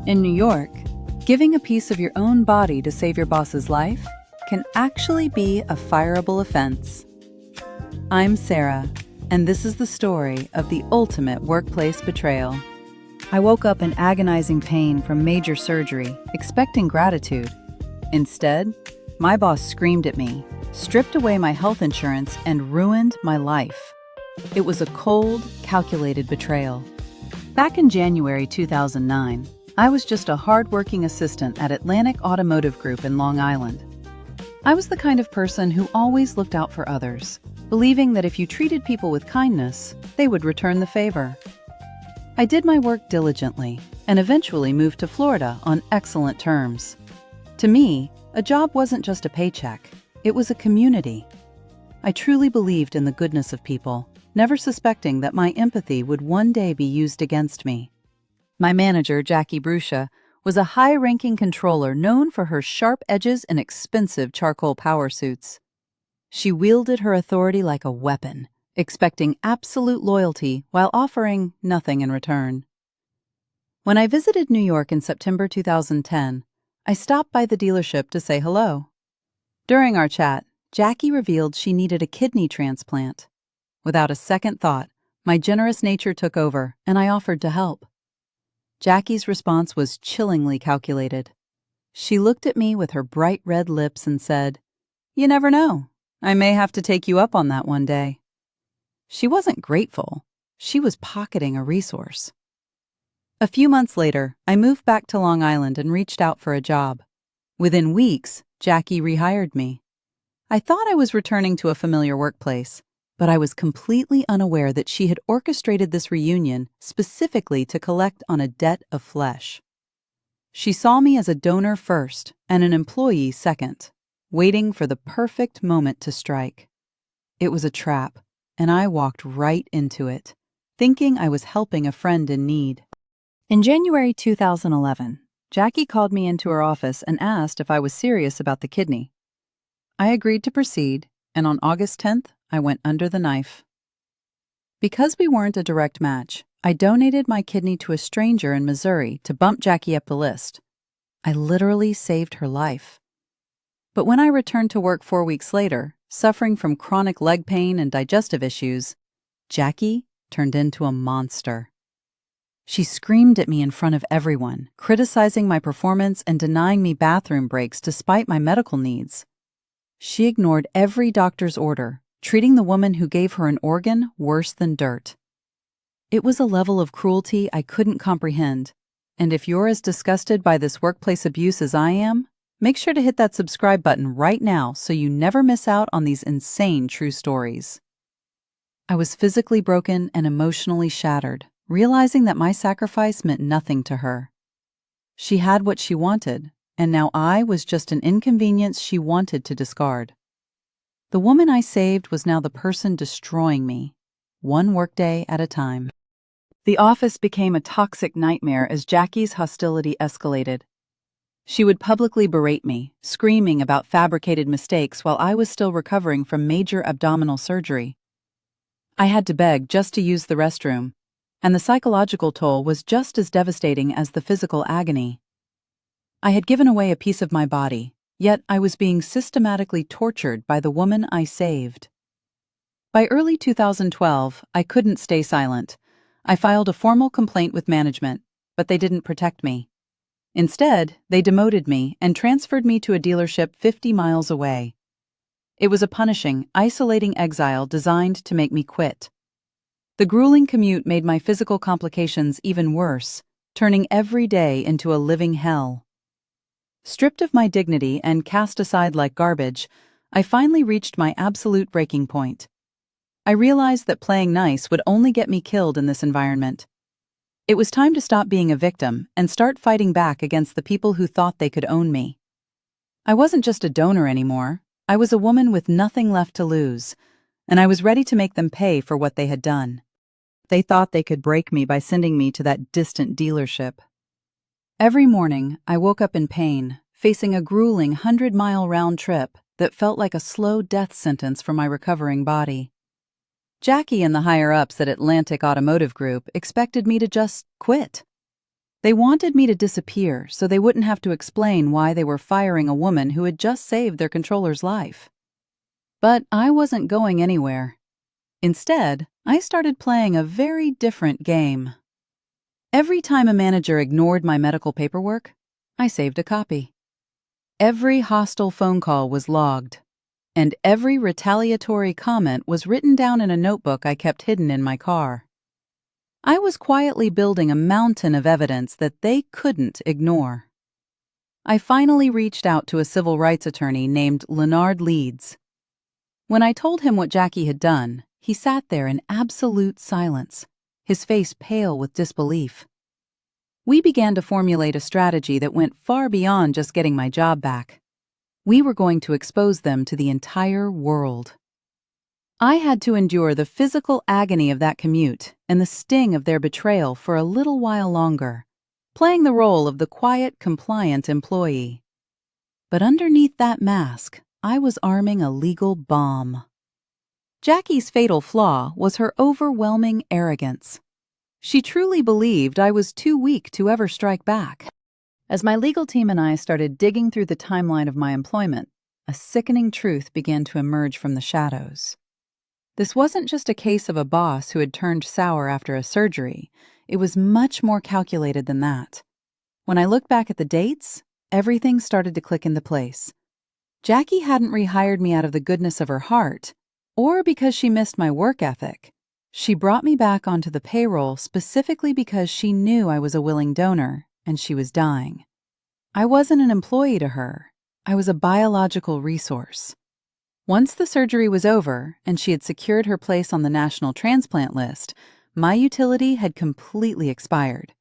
In New York, giving a piece of your own body to save your boss's life can actually be a fireable offense. I'm Sarah, and this is the story of the ultimate workplace betrayal. I woke up in agonizing pain from major surgery, expecting gratitude. Instead, my boss screamed at me, stripped away my health insurance, and ruined my life. It was a cold, calculated betrayal. Back in January 2009, I was just a hard-working assistant at Atlantic Automotive Group in Long Island. I was the kind of person who always looked out for others, believing that if you treated people with kindness, they would return the favor. I did my work diligently and eventually moved to Florida on excellent terms. To me, a job wasn't just a paycheck, it was a community. I truly believed in the goodness of people, never suspecting that my empathy would one day be used against me. My manager, Jackie Bruscia, was a high-ranking controller known for her sharp edges and expensive charcoal power suits. She wielded her authority like a weapon, expecting absolute loyalty while offering nothing in return. When I visited New York in September 2010, I stopped by the dealership to say hello. During our chat, Jackie revealed she needed a kidney transplant. Without a second thought, my generous nature took over, and I offered to help. Jackie's response was chillingly calculated. She looked at me with her bright red lips and said, "You never know. I may have to take you up on that one day." She wasn't grateful. She was pocketing a resource. A few months later, I moved back to Long Island and reached out for a job. Within weeks, Jackie rehired me. I thought I was returning to a familiar workplace, but I was completely unaware that she had orchestrated this reunion specifically to collect on a debt of flesh. She saw me as a donor first and an employee second, waiting for the perfect moment to strike. It was a trap, and I walked right into it, thinking I was helping a friend in need. In January 2011, Jackie called me into her office and asked if I was serious about the kidney. I agreed to proceed, and on August 10th, I went under the knife. Because we weren't a direct match, I donated my kidney to a stranger in Missouri to bump Jackie up the list. I literally saved her life. But when I returned to work 4 weeks later, suffering from chronic leg pain and digestive issues, Jackie turned into a monster. She screamed at me in front of everyone, criticizing my performance and denying me bathroom breaks despite my medical needs. She ignored every doctor's order, treating the woman who gave her an organ worse than dirt. It was a level of cruelty I couldn't comprehend, and if you're as disgusted by this workplace abuse as I am, make sure to hit that subscribe button right now so you never miss out on these insane true stories. I was physically broken and emotionally shattered, realizing that my sacrifice meant nothing to her. She had what she wanted, and now I was just an inconvenience she wanted to discard. The woman I saved was now the person destroying me, one workday at a time. The office became a toxic nightmare as Jackie's hostility escalated. She would publicly berate me, screaming about fabricated mistakes while I was still recovering from major abdominal surgery. I had to beg just to use the restroom, and the psychological toll was just as devastating as the physical agony. I had given away a piece of my body, yet I was being systematically tortured by the woman I saved. By early 2012, I couldn't stay silent. I filed a formal complaint with management, but they didn't protect me. Instead, they demoted me and transferred me to a dealership 50 miles away. It was a punishing, isolating exile designed to make me quit. The grueling commute made my physical complications even worse, turning every day into a living hell. Stripped of my dignity and cast aside like garbage, I finally reached my absolute breaking point. I realized that playing nice would only get me killed in this environment. It was time to stop being a victim and start fighting back against the people who thought they could own me. I wasn't just a donor anymore. I was a woman with nothing left to lose, and I was ready to make them pay for what they had done. They thought they could break me by sending me to that distant dealership. Every morning, I woke up in pain, facing a grueling 100-mile round trip that felt like a slow death sentence for my recovering body. Jackie and the higher-ups at Atlantic Automotive Group expected me to just quit. They wanted me to disappear so they wouldn't have to explain why they were firing a woman who had just saved their controller's life. But I wasn't going anywhere. Instead, I started playing a very different game. Every time a manager ignored my medical paperwork, I saved a copy. Every hostile phone call was logged, and every retaliatory comment was written down in a notebook I kept hidden in my car. I was quietly building a mountain of evidence that they couldn't ignore. I finally reached out to a civil rights attorney named Leonard Leeds. When I told him what Jackie had done, he sat there in absolute silence, his face pale with disbelief. We began to formulate a strategy that went far beyond just getting my job back. We were going to expose them to the entire world. I had to endure the physical agony of that commute and the sting of their betrayal for a little while longer, playing the role of the quiet, compliant employee. But underneath that mask, I was arming a legal bomb. Jackie's fatal flaw was her overwhelming arrogance. She truly believed I was too weak to ever strike back. As my legal team and I started digging through the timeline of my employment, a sickening truth began to emerge from the shadows. This wasn't just a case of a boss who had turned sour after a surgery. It was much more calculated than that. When I looked back at the dates, everything started to click into place. Jackie hadn't rehired me out of the goodness of her heart, or because she missed my work ethic. She brought me back onto the payroll specifically because she knew I was a willing donor and she was dying. I wasn't an employee to her. I was a biological resource. Once the surgery was over and she had secured her place on the national transplant list, my utility had completely expired.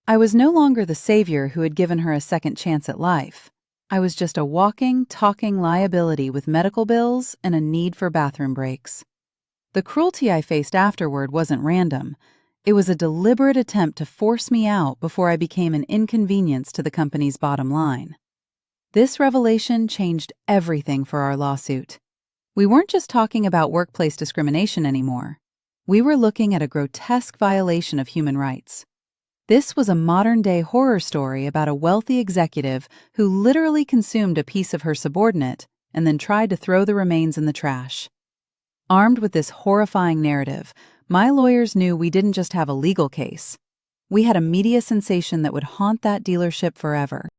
I was no longer the savior who had given her a second chance at life. I was just a walking, talking liability with medical bills and a need for bathroom breaks. The cruelty I faced afterward wasn't random. It was a deliberate attempt to force me out before I became an inconvenience to the company's bottom line. This revelation changed everything for our lawsuit. We weren't just talking about workplace discrimination anymore. We were looking at a grotesque violation of human rights. This was a modern-day horror story about a wealthy executive who literally consumed a piece of her subordinate and then tried to throw the remains in the trash. Armed with this horrifying narrative, my lawyers knew we didn't just have a legal case. We had a media sensation that would haunt that dealership forever.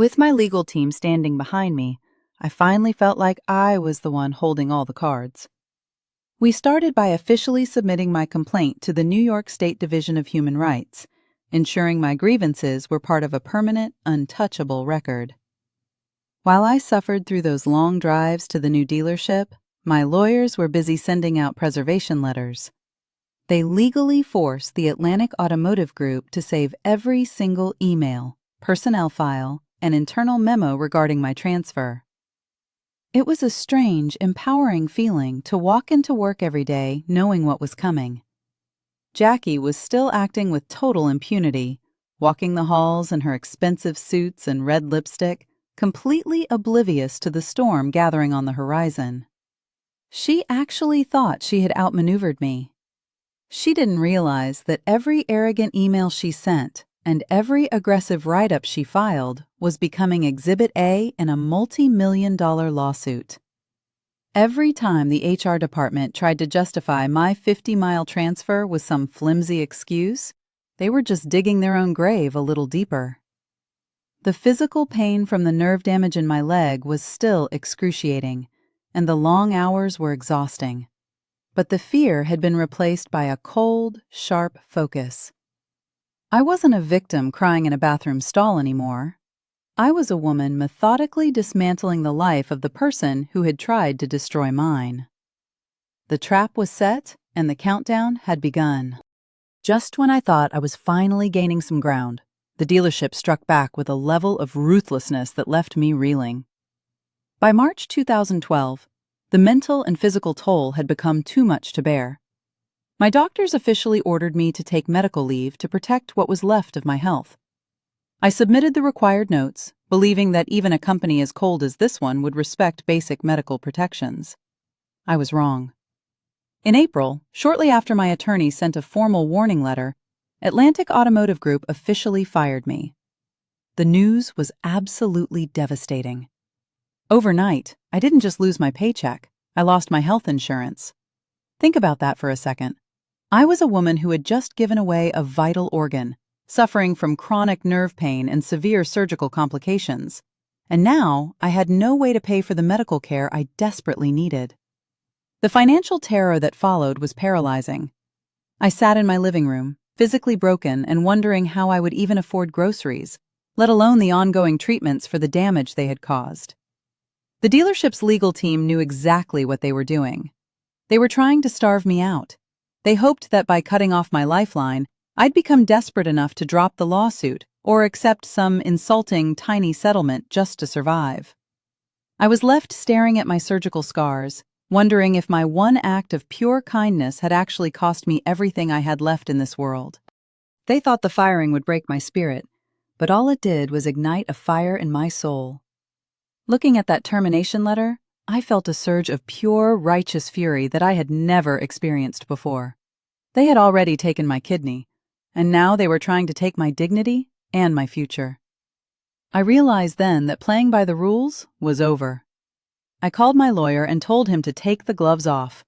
With my legal team standing behind me, I finally felt like I was the one holding all the cards. We started by officially submitting my complaint to the New York State Division of Human Rights, ensuring my grievances were part of a permanent, untouchable record. While I suffered through those long drives to the new dealership, my lawyers were busy sending out preservation letters. They legally forced the Atlantic Automotive Group to save every single email, personnel file, and internal memo regarding my transfer. It was a strange, empowering feeling to walk into work every day knowing what was coming. Jackie was still acting with total impunity, walking the halls in her expensive suits and red lipstick, completely oblivious to the storm gathering on the horizon. She actually thought she had outmaneuvered me. She didn't realize that every arrogant email she sent and every aggressive write-up she filed was becoming Exhibit A in a multi-million-dollar lawsuit. Every time the HR department tried to justify my 50-mile transfer with some flimsy excuse, they were just digging their own grave a little deeper. The physical pain from the nerve damage in my leg was still excruciating, and the long hours were exhausting. But the fear had been replaced by a cold, sharp focus. I wasn't a victim crying in a bathroom stall anymore. I was a woman methodically dismantling the life of the person who had tried to destroy mine. The trap was set, and the countdown had begun. Just when I thought I was finally gaining some ground, the dealership struck back with a level of ruthlessness that left me reeling. By March 2012, the mental and physical toll had become too much to bear. My doctors officially ordered me to take medical leave to protect what was left of my health. I submitted the required notes, believing that even a company as cold as this one would respect basic medical protections. I was wrong. In April, shortly after my attorney sent a formal warning letter, Atlantic Automotive Group officially fired me. The news was absolutely devastating. Overnight, I didn't just lose my paycheck, I lost my health insurance. Think about that for a second. I was a woman who had just given away a vital organ, suffering from chronic nerve pain and severe surgical complications. And now I had no way to pay for the medical care I desperately needed. The financial terror that followed was paralyzing. I sat in my living room, physically broken and wondering how I would even afford groceries, let alone the ongoing treatments for the damage they had caused. The dealership's legal team knew exactly what they were doing. They were trying to starve me out. They hoped that by cutting off my lifeline, I'd become desperate enough to drop the lawsuit or accept some insulting, tiny settlement just to survive. I was left staring at my surgical scars, wondering if my one act of pure kindness had actually cost me everything I had left in this world. They thought the firing would break my spirit, but all it did was ignite a fire in my soul. Looking at that termination letter, I felt a surge of pure, righteous fury that I had never experienced before. They had already taken my kidney, and now they were trying to take my dignity and my future. I realized then that playing by the rules was over. I called my lawyer and told him to take the gloves off.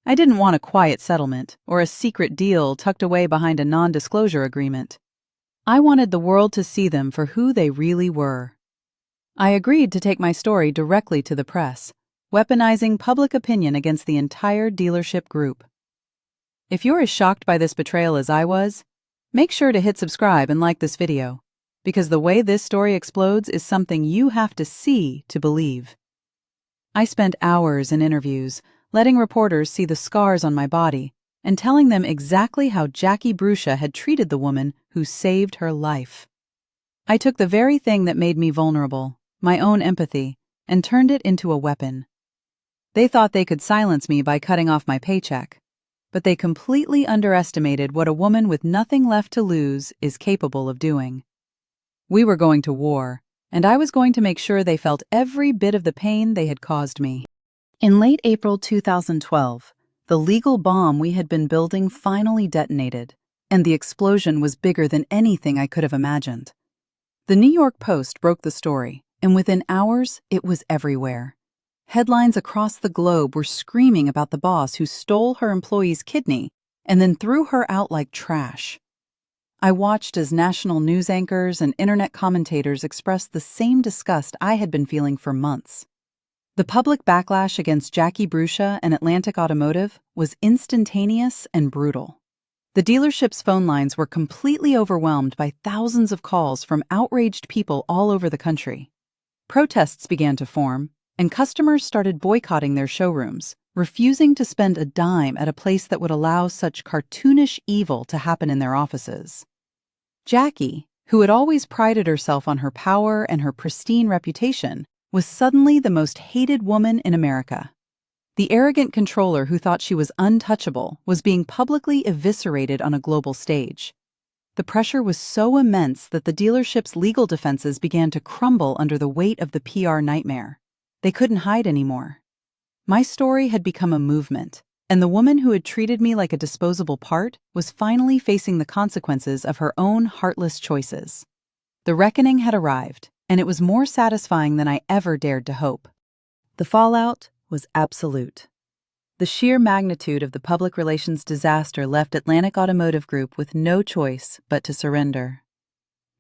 I didn't want a quiet settlement or a secret deal tucked away behind a non-disclosure agreement. I wanted the world to see them for who they really were. I agreed to take my story directly to the press, weaponizing public opinion against the entire dealership group. If you're as shocked by this betrayal as I was, make sure to hit subscribe and like this video, because the way this story explodes is something you have to see to believe. I spent hours in interviews, letting reporters see the scars on my body and telling them exactly how Jackie Bruscia had treated the woman who saved her life. I took the very thing that made me vulnerable, my own empathy, and turned it into a weapon. They thought they could silence me by cutting off my paycheck, but they completely underestimated what a woman with nothing left to lose is capable of doing. We were going to war, and I was going to make sure they felt every bit of the pain they had caused me. In late April 2012, the legal bomb we had been building finally detonated, and the explosion was bigger than anything I could have imagined. The New York Post broke the story, and within hours, it was everywhere. Headlines across the globe were screaming about the boss who stole her employee's kidney and then threw her out like trash. I watched as national news anchors and internet commentators expressed the same disgust I had been feeling for months. The public backlash against Jackie Bruscia and Atlantic Automotive was instantaneous and brutal. The dealership's phone lines were completely overwhelmed by thousands of calls from outraged people all over the country. Protests began to form, and customers started boycotting their showrooms, refusing to spend a dime at a place that would allow such cartoonish evil to happen in their offices. Jackie, who had always prided herself on her power and her pristine reputation, was suddenly the most hated woman in America. The arrogant controller who thought she was untouchable was being publicly eviscerated on a global stage. The pressure was so immense that the dealership's legal defenses began to crumble under the weight of the PR nightmare. They couldn't hide anymore. My story had become a movement, and the woman who had treated me like a disposable part was finally facing the consequences of her own heartless choices. The reckoning had arrived, and it was more satisfying than I ever dared to hope. The fallout was absolute. The sheer magnitude of the public relations disaster left Atlantic Automotive Group with no choice but to surrender.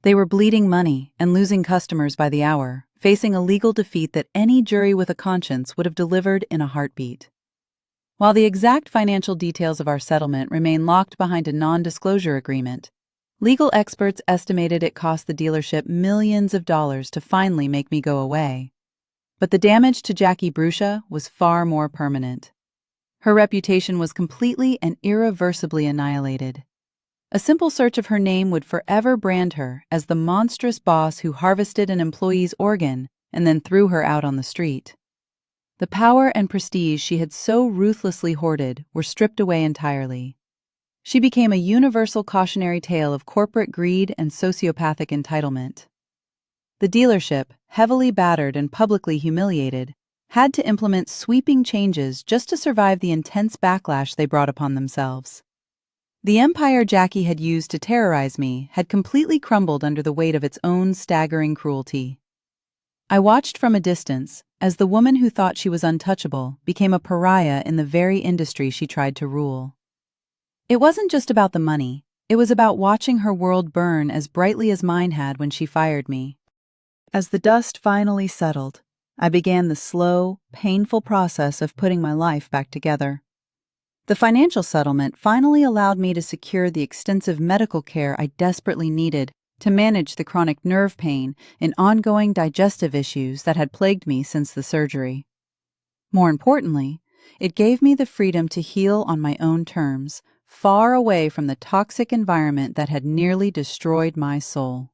They were bleeding money and losing customers by the hour, facing a legal defeat that any jury with a conscience would have delivered in a heartbeat. While the exact financial details of our settlement remain locked behind a non-disclosure agreement, legal experts estimated it cost the dealership millions of dollars to finally make me go away. But the damage to Jackie Bruscia was far more permanent. Her reputation was completely and irreversibly annihilated. A simple search of her name would forever brand her as the monstrous boss who harvested an employee's organ and then threw her out on the street. The power and prestige she had so ruthlessly hoarded were stripped away entirely. She became a universal cautionary tale of corporate greed and sociopathic entitlement. The dealership, heavily battered and publicly humiliated, had to implement sweeping changes just to survive the intense backlash they brought upon themselves. The empire Jackie had used to terrorize me had completely crumbled under the weight of its own staggering cruelty. I watched from a distance as the woman who thought she was untouchable became a pariah in the very industry she tried to rule. It wasn't just about the money, it was about watching her world burn as brightly as mine had when she fired me. As the dust finally settled, I began the slow, painful process of putting my life back together. The financial settlement finally allowed me to secure the extensive medical care I desperately needed to manage the chronic nerve pain and ongoing digestive issues that had plagued me since the surgery. More importantly, it gave me the freedom to heal on my own terms, far away from the toxic environment that had nearly destroyed my soul.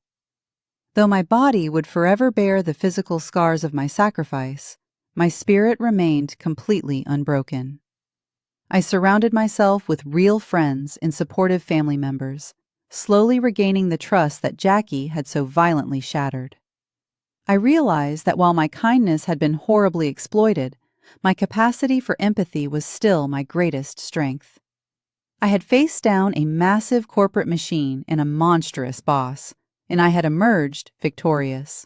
Though my body would forever bear the physical scars of my sacrifice, my spirit remained completely unbroken. I surrounded myself with real friends and supportive family members, slowly regaining the trust that Jackie had so violently shattered. I realized that while my kindness had been horribly exploited, my capacity for empathy was still my greatest strength. I had faced down a massive corporate machine and a monstrous boss, and I had emerged victorious.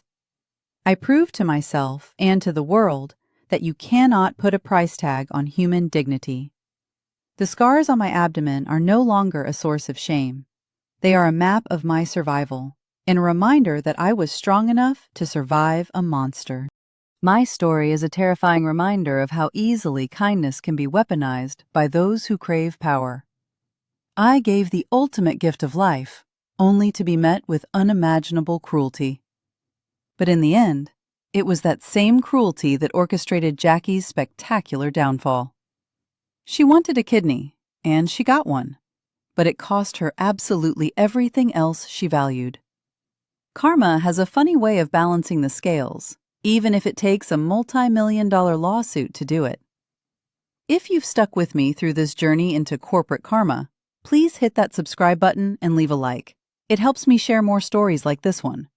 I proved to myself and to the world that you cannot put a price tag on human dignity. The scars on my abdomen are no longer a source of shame. They are a map of my survival, and a reminder that I was strong enough to survive a monster. My story is a terrifying reminder of how easily kindness can be weaponized by those who crave power. I gave the ultimate gift of life, only to be met with unimaginable cruelty. But in the end, it was that same cruelty that orchestrated Jackie's spectacular downfall. She wanted a kidney, and she got one, but it cost her absolutely everything else she valued. Karma has a funny way of balancing the scales, even if it takes a multi-million-dollar lawsuit to do it. If you've stuck with me through this journey into corporate karma, please hit that subscribe button and leave a like. It helps me share more stories like this one.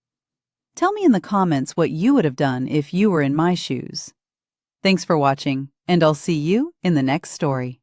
Tell me in the comments what you would have done if you were in my shoes. Thanks for watching, and I'll see you in the next story.